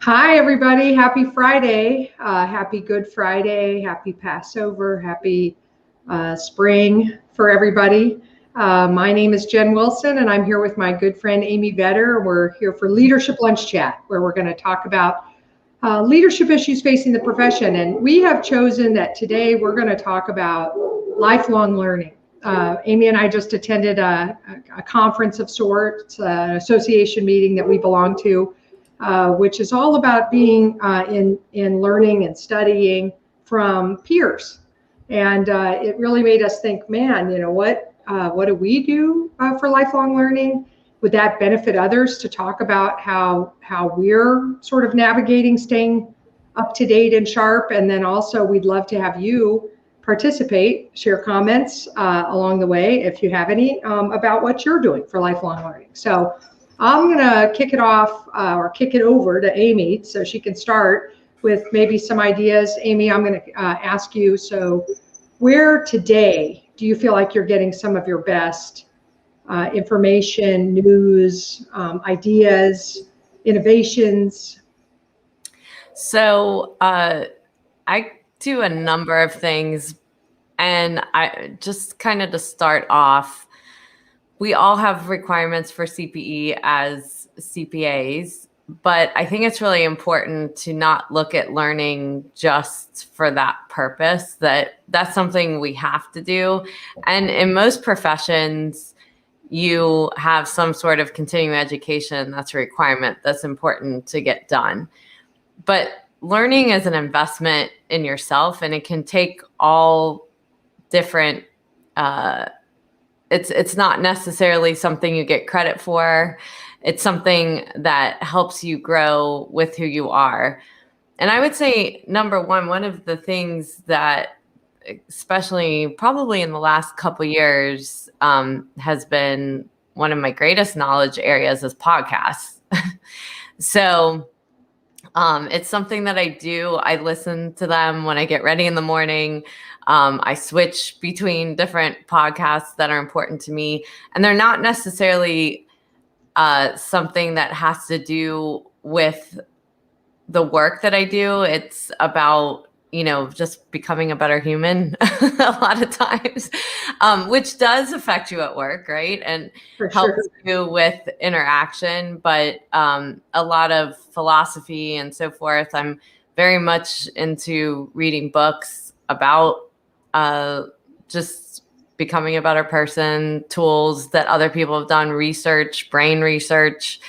Hi, everybody. Happy Friday. Happy Good Friday. Happy Passover. Happy spring for everybody. My name is Jen Wilson, and I'm here with my good friend Amy Vetter. We're here for Leadership Lunch Chat, where we're going to talk about leadership issues facing the profession. And we have chosen that today we're going to talk about lifelong learning. Amy and I just attended a conference of sorts, an association meeting that we belong to, which is all about being in learning and studying from peers. And it really made us think, man, what do we do for lifelong learning? Would that benefit others to talk about how we're sort of navigating staying up to date and sharp? And then also we'd love to have you participate, share comments along the way, if you have any, about what you're doing for lifelong learning. So I'm going to kick it off or kick it over to Amy so she can start with maybe some ideas. Amy, I'm going to ask you, so where today do you feel like you're getting some of your best information, news, ideas, innovations? So I do a number of things, and I just kind of to start off, we all have requirements for CPE as CPAs, but I think it's really important to not look at learning just for that purpose, that's something we have to do. And in most professions, you have some sort of continuing education that's a requirement that's important to get done. But learning is an investment in yourself, and it can take all different, it's not necessarily something you get credit for. It's something that helps you grow with who you are. And I would say, number one of the things that, especially probably in the last couple of years, has been one of my greatest knowledge areas is podcasts. So it's something that I do. I listen to them when I get ready in the morning. I switch between different podcasts that are important to me, and they're not necessarily something that has to do with the work that I do. It's about, just becoming a better human a lot of times, which does affect you at work, right? And helps you with interaction, but a lot of philosophy and so forth. I'm very much into reading books about just becoming a better person, tools that other people have done, research, brain research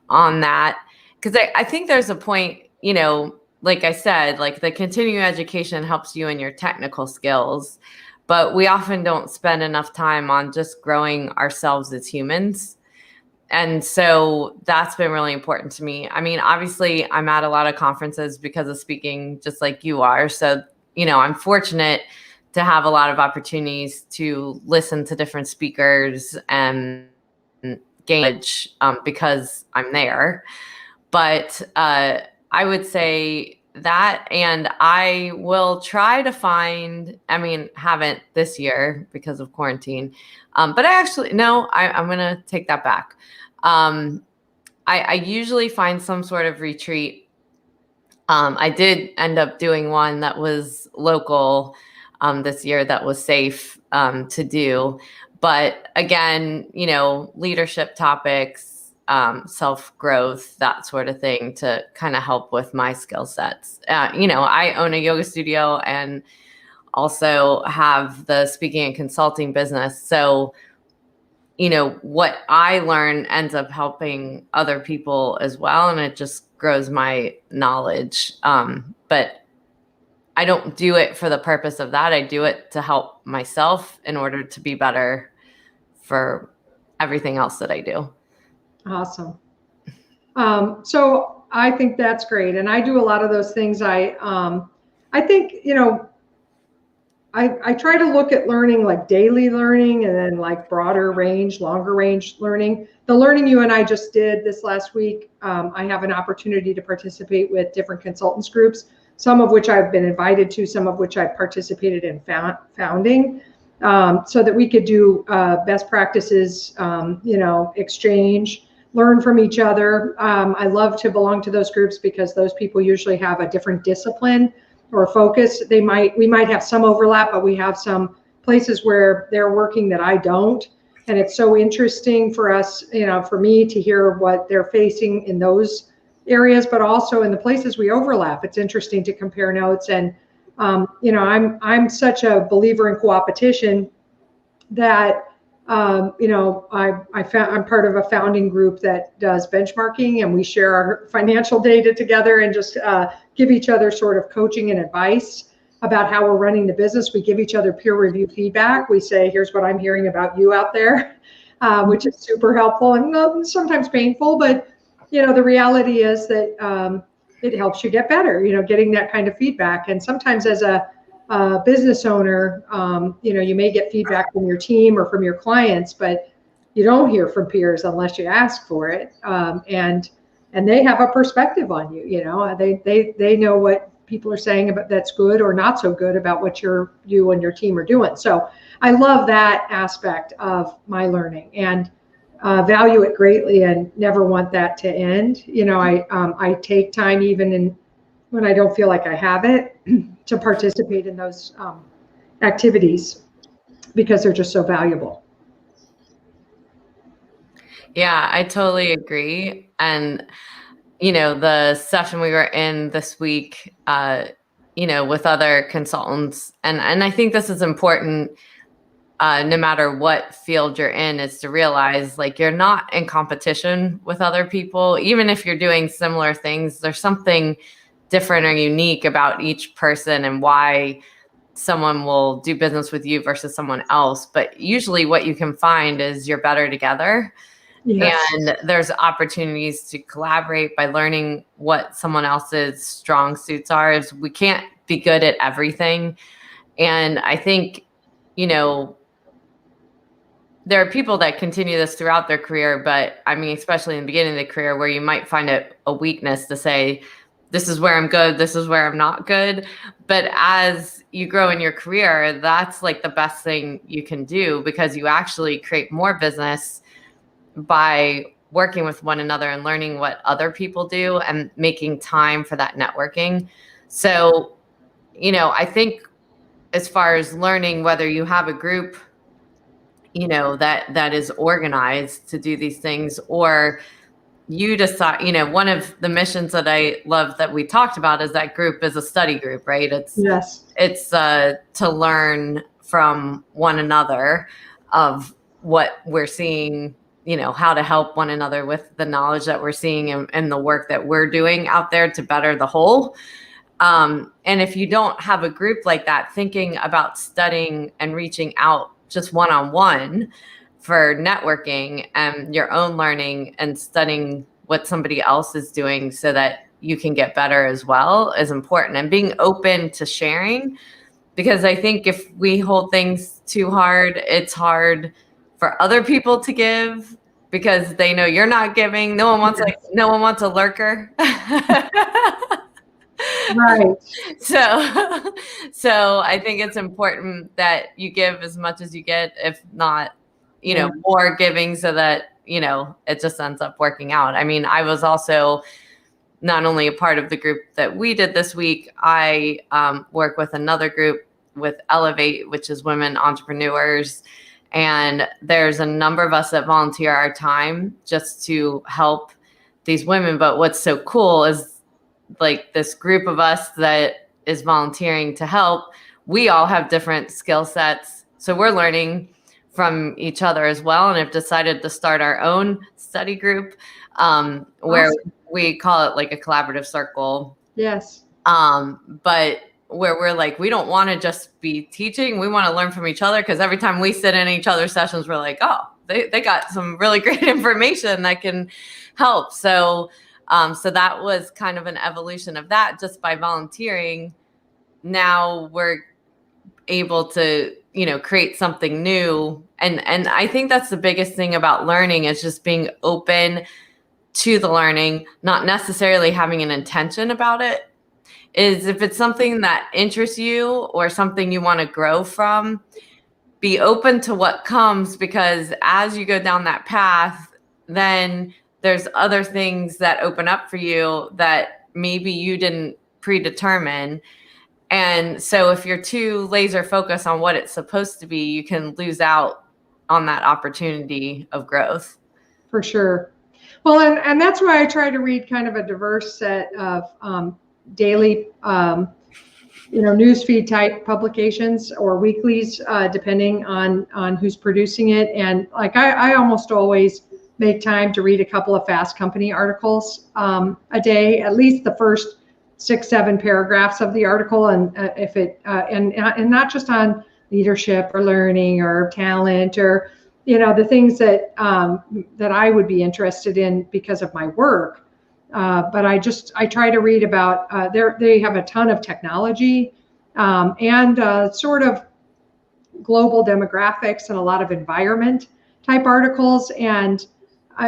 on that. Because I think there's a point, like I said, like the continuing education helps you in your technical skills, but we often don't spend enough time on just growing ourselves as humans. And so that's been really important to me. I mean, obviously, I'm at a lot of conferences because of speaking, just like you are. So, I'm fortunate to have a lot of opportunities to listen to different speakers and gauge because I'm there. But I would say that, and I will try to find, haven't this year because of quarantine, but I'm going to take that back. I usually find some sort of retreat. I did end up doing one that was local this year that was safe to do. But again, leadership topics, self-growth, that sort of thing to kind of help with my skill sets. I own a yoga studio and also have the speaking and consulting business. So, what I learn ends up helping other people as well. And it just grows my knowledge. But I don't do it for the purpose of that. I do it to help myself in order to be better for everything else that I do. Awesome. So I think that's great. And I do a lot of those things. I think, I try to look at learning like daily learning and then like broader range, longer range learning. The learning you and I just did this last week, I have an opportunity to participate with different consultants groups, some of which I've been invited to, some of which I've participated in founding, so that we could do best practices, exchange, learn from each other. I love to belong to those groups because those people usually have a different discipline or focus. We might have some overlap, but we have some places where they're working that I don't. And it's so interesting for us, for me to hear what they're facing in those areas, but also in the places we overlap. It's interesting to compare notes. And, I'm such a believer in co-opetition that I'm part of a founding group that does benchmarking, and we share our financial data together and just give each other sort of coaching and advice about how we're running the business. We give each other peer review feedback. We say, here's what I'm hearing about you out there, which is super helpful and sometimes painful, but the reality is that it helps you get better, getting that kind of feedback. And sometimes as a business owner, you may get feedback from your team or from your clients, but you don't hear from peers unless you ask for it. And they have a perspective on you. They know what people are saying about that's good or not so good about what you and your team are doing. So I love that aspect of my learning and value it greatly and never want that to end. I take time even when I don't feel like I have it to participate in those activities because they're just so valuable. Yeah, I totally agree. And, the session we were in this week, with other consultants, and I think this is important, no matter what field you're in, is to realize like you're not in competition with other people. Even if you're doing similar things, there's something different or unique about each person and why someone will do business with you versus someone else. But usually what you can find is you're better together. Yes. And there's opportunities to collaborate by learning what someone else's strong suits are. We can't be good at everything. And I think, there are people that continue this throughout their career, but I mean, especially in the beginning of the career where you might find it a weakness to say, this is where I'm good, this is where I'm not good. But as you grow in your career, that's like the best thing you can do because you actually create more business by working with one another and learning what other people do and making time for that networking. So, I think as far as learning, whether you have a group, that is organized to do these things, or you decide, one of the missions that I love that we talked about is that group is a study group, right? It's to learn from one another of what we're seeing, how to help one another with the knowledge that we're seeing and the work that we're doing out there to better the whole. And if you don't have a group like that, thinking about studying and reaching out just one-on-one for networking and your own learning and studying what somebody else is doing so that you can get better as well is important, and being open to sharing. Because I think if we hold things too hard, it's hard for other people to give because they know you're not giving. No one wants a lurker. Right. So I think it's important that you give as much as you get, if not, more giving, so that, it just ends up working out. I mean, I was also not only a part of the group that we did this week, I work with another group with Elevate, which is women entrepreneurs. And there's a number of us that volunteer our time just to help these women. But what's so cool is like this group of us that is volunteering to help, we all have different skill sets. So we're learning from each other as well, and have decided to start our own study group where we call it like a collaborative circle. Yes. But where we're like, we don't want to just be teaching. We want to learn from each other, because every time we sit in each other's sessions, we're like, oh, they got some really great information that can help. So that was kind of an evolution of that. Just by volunteering, now we're able to, create something new. And I think that's the biggest thing about learning, is just being open to the learning, not necessarily having an intention about it. Is if it's something that interests you or something you want to grow from, be open to what comes, because as you go down that path, then there's other things that open up for you that maybe you didn't predetermine. And so if you're too laser focused on what it's supposed to be, you can lose out on that opportunity of growth. For sure. Well, and that's why I try to read kind of a diverse set of daily, newsfeed type publications or weeklies, depending on who's producing it. And like I almost always make time to read a couple of Fast Company articles a day, at least the first 6-7 paragraphs of the article, and if it and not just on leadership or learning or talent or the things that that I would be interested in because of my work. But I try to read about they have a ton of technology and sort of global demographics and a lot of environment type articles. And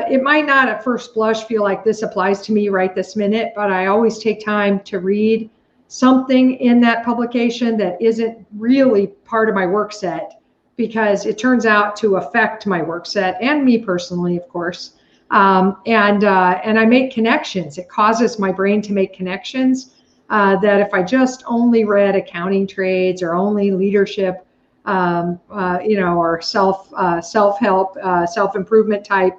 it might not at first blush feel like this applies to me right this minute, but I always take time to read something in that publication that isn't really part of my work set, because it turns out to affect my work set and me personally, of course. And I make connections. It causes my brain to make connections that if I just only read accounting trades or only leadership, or self-help, self-improvement type,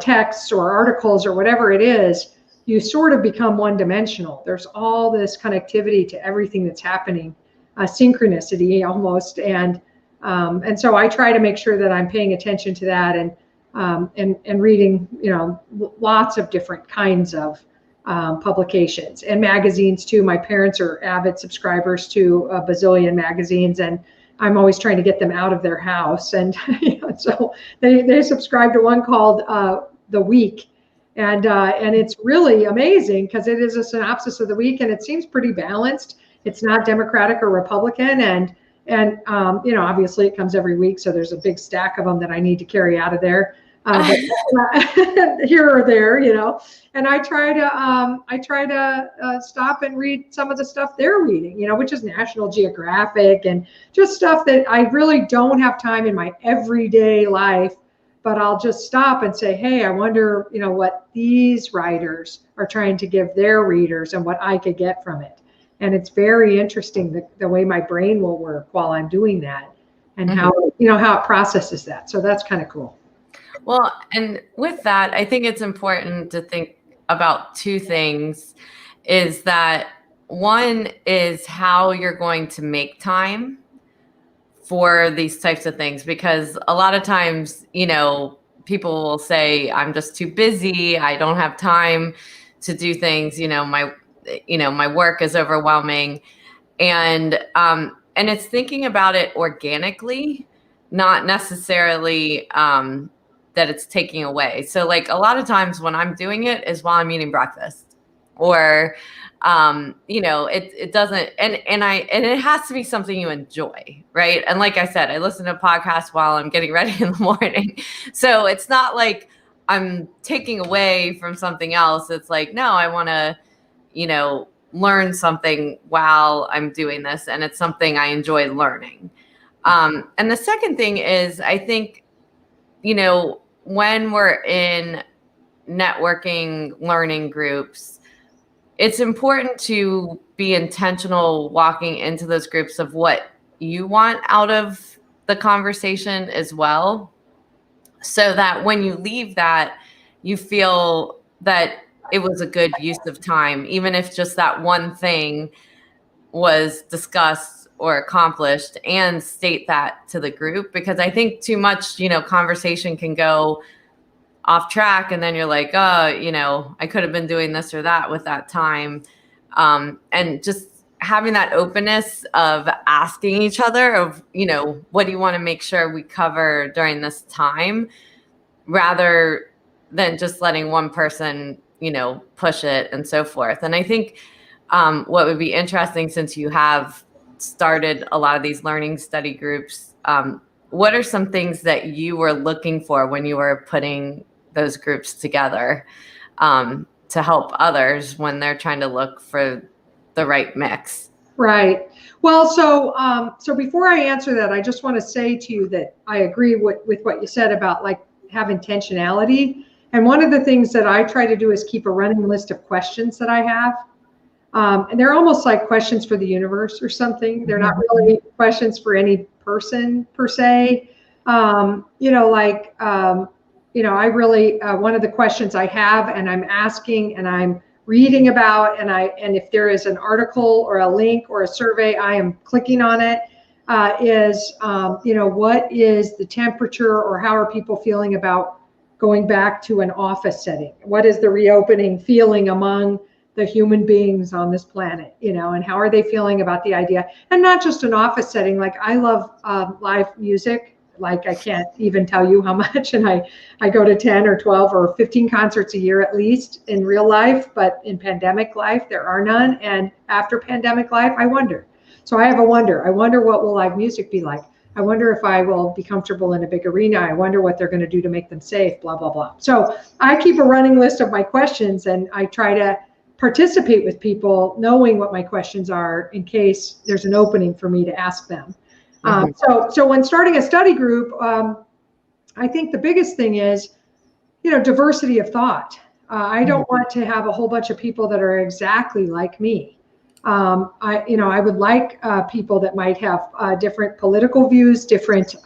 texts or articles or whatever it is, you sort of become one-dimensional. There's all this connectivity to everything that's happening, synchronicity almost, and so I try to make sure that I'm paying attention to that and reading, lots of different kinds of publications and magazines too. My parents are avid subscribers to a bazillion magazines, and I'm always trying to get them out of their house. And so they subscribe to one called The Week. And it's really amazing because it is a synopsis of the week, and it seems pretty balanced. It's not Democratic or Republican, and obviously it comes every week, so there's a big stack of them that I need to carry out of there, but here or there, And I try to stop and read some of the stuff they're reading, which is National Geographic and just stuff that I really don't have time in my everyday life. But I'll just stop and say, hey, I wonder, what these writers are trying to give their readers and what I could get from it. And it's very interesting the way my brain will work while I'm doing that, and how it processes that. So that's kind of cool. Well, and with that, I think it's important to think about two things. Is that one is how you're going to make time for these types of things, because a lot of times, people will say, I'm just too busy. I don't have time to do things. My work is overwhelming. And it's thinking about it organically, not necessarily that it's taking away. So like a lot of times when I'm doing it is while I'm eating breakfast, or it doesn't, and it has to be something you enjoy, right? And like I said, I listen to podcasts while I'm getting ready in the morning. So it's not like I'm taking away from something else. It's like, no, I want to, learn something while I'm doing this, and it's something I enjoy learning. And the second thing is, I think, when we're in networking learning groups, it's important to be intentional walking into those groups of what you want out of the conversation as well, so that when you leave that, you feel that it was a good use of time, even if just that one thing was discussed or accomplished, and state that to the group. Because I think too much, conversation can go off track, and then you're like, oh, I could have been doing this or that with that time. And just having that openness of asking each other of, what do you want to make sure we cover during this time, rather than just letting one person, push it and so forth. And I think what would be interesting, since you have started a lot of these learning study groups, what are some things that you were looking for when you were putting those groups together to help others when they're trying to look for the right mix? Right. Well, so before I answer that, I just want to say to you that I agree with what you said about like have intentionality. And one of the things that I try to do is keep a running list of questions that I have. And they're almost like questions for the universe or something. They're not really questions for any person per se. I really, one of the questions I have and I'm asking and I'm reading about, and if there is an article or a link or a survey, I am clicking on it, what is the temperature or how are people feeling about going back to an office setting? What is the reopening feeling among the human beings on this planet, and how are they feeling about the idea? And not just an office setting. Like I love live music. Like I can't even tell you how much, and I go to 10 or 12 or 15 concerts a year at least in real life, but in pandemic life, there are none. And after pandemic life, I wonder. So I have a wonder. I wonder what will live music be like? I wonder if I will be comfortable in a big arena. I wonder what they're going to do to make them safe, blah, blah, blah. So I keep a running list of my questions and I try to participate with people knowing what my questions are in case there's an opening for me to ask them. So when starting a study group, I think the biggest thing is, diversity of thought. I don't want to have a whole bunch of people that are exactly like me. I would like people that might have different political views, different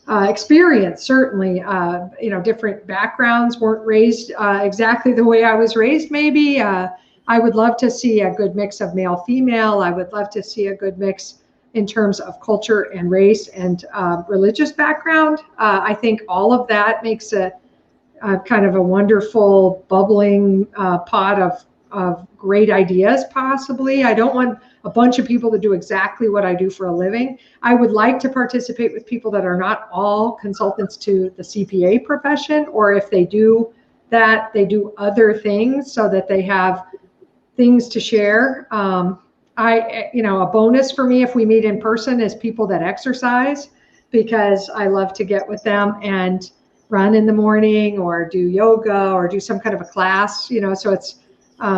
experience, certainly, different backgrounds, weren't raised exactly the way I was raised, maybe. I would love to see a good mix of male, female. I would love to see a good mix in terms of culture and race and religious background. I think all of that makes a kind of a wonderful bubbling pot of great ideas, possibly. I don't want a bunch of people to do exactly what I do for a living. I would like to participate with people that are not all consultants to the CPA profession, or if they do that, they do other things so that they have things to share. A bonus for me if we meet in person is people that exercise, because I love to get with them and run in the morning or do yoga or do some kind of a class, so it's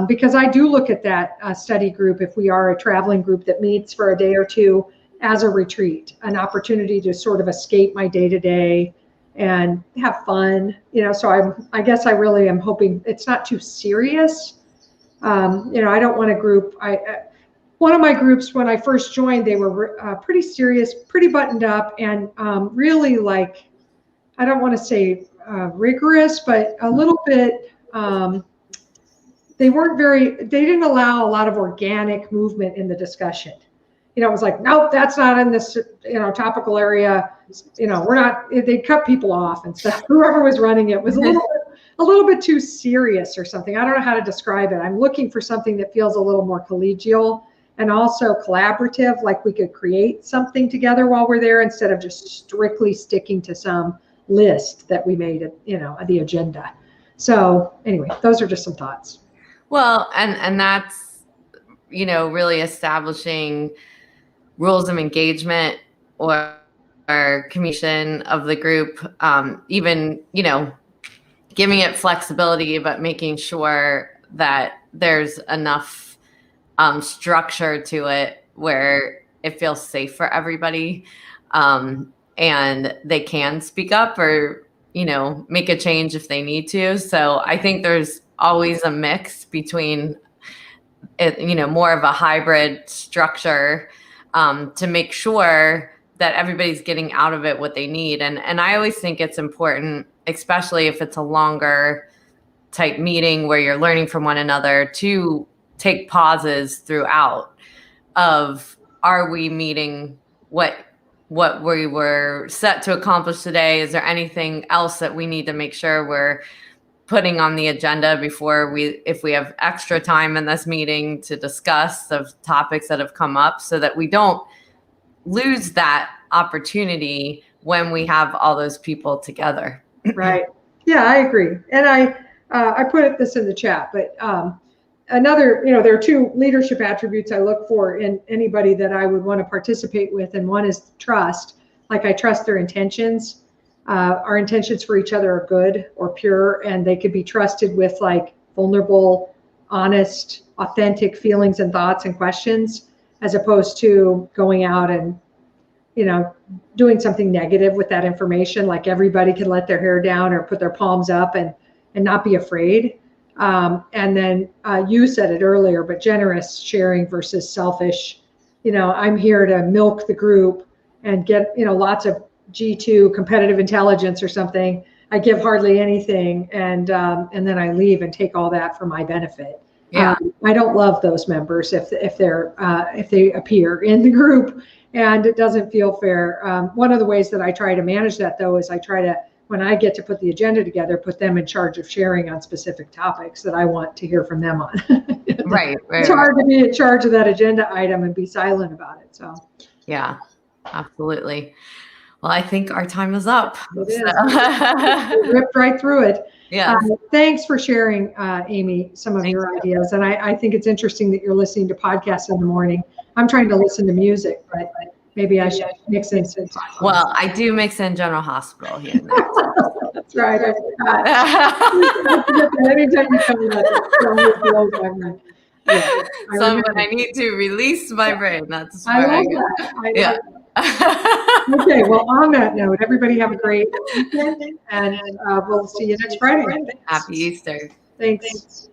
because I do look at that study group, if we are a traveling group that meets for a day or two, as a retreat, an opportunity to sort of escape my day-to-day and have fun, so I guess I really am hoping it's not too serious. I don't want a group. One of my groups, when I first joined, they were pretty serious, pretty buttoned up, and really like, I don't want to say rigorous, but a little bit, they didn't allow a lot of organic movement in the discussion. It was like, nope, that's not in this, topical area. They cut people off and stuff. Whoever was running it was a little bit too serious or something. I don't know how to describe it. I'm looking for something that feels a little more collegial and also collaborative, like we could create something together while we're there instead of just strictly sticking to some list that we made at, the agenda. So anyway, those are just some thoughts. Well, and that's, really establishing rules of engagement or communication of the group, even, giving it flexibility, but making sure that there's enough structure to it where it feels safe for everybody, and they can speak up or, make a change if they need to. So I think there's always a mix between it, more of a hybrid structure, to make sure that everybody's getting out of it what they need. And I always think it's important, especially if it's a longer type meeting where you're learning from one another, to take pauses throughout of, are we meeting what we were set to accomplish today? Is there anything else that we need to make sure we're putting on the agenda before if we have extra time in this meeting to discuss the topics that have come up, so that we don't lose that opportunity when we have all those people together. Right. Yeah, I agree. And I put this in the chat, but another, there are two leadership attributes I look for in anybody that I would want to participate with. And one is trust. Like, I trust their intentions. Our intentions for each other are good or pure, and they could be trusted with like vulnerable, honest, authentic feelings and thoughts and questions, as opposed to going out and, doing something negative with that information, like everybody can let their hair down or put their palms up and not be afraid. And then you said it earlier, but generous sharing versus selfish. I'm here to milk the group and get, lots of G2 competitive intelligence or something. I give hardly anything, and then I leave and take all that for my benefit. Yeah. I don't love those members if they appear in the group, and it doesn't feel fair. One of the ways that I try to manage that, though, is I try to, when I get to put the agenda together, put them in charge of sharing on specific topics that I want to hear from them on. Right. It's hard to be in charge of that agenda item and be silent about it. So. Yeah, absolutely. Well, I think our time is up. It is. We ripped right through it. Yeah. Thanks for sharing, Amy, some of your ideas. And I think it's interesting that you're listening to podcasts in the morning. I'm trying to listen to music, but maybe I should mix in some podcasts. Well, I do mix in General Hospital here and there. That's right. I forgot. Anytime you tell me that, I need to release my brain. That's where I love that. Yeah. Okay, well, on that note, everybody have a great weekend, and we'll see you next Friday. Happy Easter. Thanks.